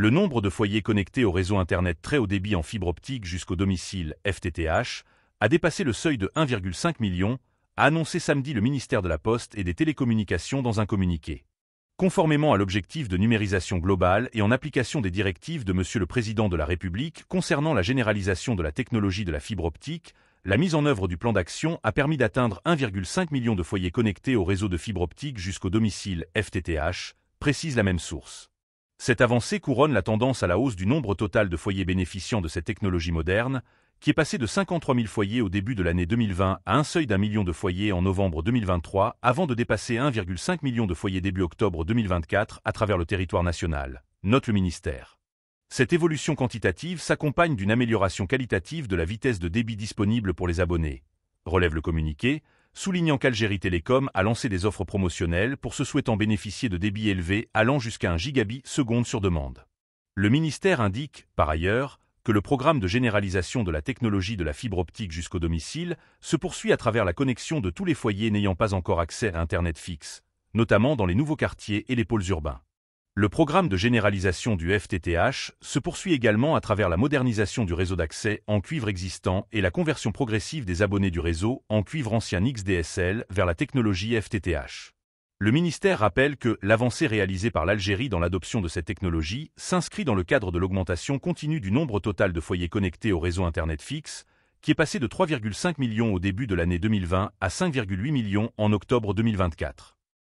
Le nombre de foyers connectés au réseau Internet très haut débit en fibre optique jusqu'au domicile FTTH a dépassé le seuil de 1,5 million, a annoncé samedi le ministère de la Poste et des Télécommunications dans un communiqué. Conformément à l'objectif de numérisation globale et en application des directives de Monsieur le Président de la République concernant la généralisation de la technologie de la fibre optique, la mise en œuvre du plan d'action a permis d'atteindre 1,5 million de foyers connectés au réseau de fibre optique jusqu'au domicile FTTH, précise la même source. Cette avancée couronne la tendance à la hausse du nombre total de foyers bénéficiant de cette technologie moderne, qui est passé de 53 000 foyers au début de l'année 2020 à un seuil d'1 million de foyers en novembre 2023, avant de dépasser 1,5 million de foyers début octobre 2024 à travers le territoire national, note le ministère. Cette évolution quantitative s'accompagne d'une amélioration qualitative de la vitesse de débit disponible pour les abonnés, relève le communiqué, soulignant qu'Algérie Télécom a lancé des offres promotionnelles pour ceux souhaitant bénéficier de débits élevés allant jusqu'à 1 gigabit seconde sur demande. Le ministère indique, par ailleurs, que le programme de généralisation de la technologie de la fibre optique jusqu'au domicile se poursuit à travers la connexion de tous les foyers n'ayant pas encore accès à Internet fixe, notamment dans les nouveaux quartiers et les pôles urbains. Le programme de généralisation du FTTH se poursuit également à travers la modernisation du réseau d'accès en cuivre existant et la conversion progressive des abonnés du réseau en cuivre ancien XDSL vers la technologie FTTH. Le ministère rappelle que l'avancée réalisée par l'Algérie dans l'adoption de cette technologie s'inscrit dans le cadre de l'augmentation continue du nombre total de foyers connectés au réseau Internet fixe, qui est passé de 3,5 millions au début de l'année 2020 à 5,8 millions en octobre 2024.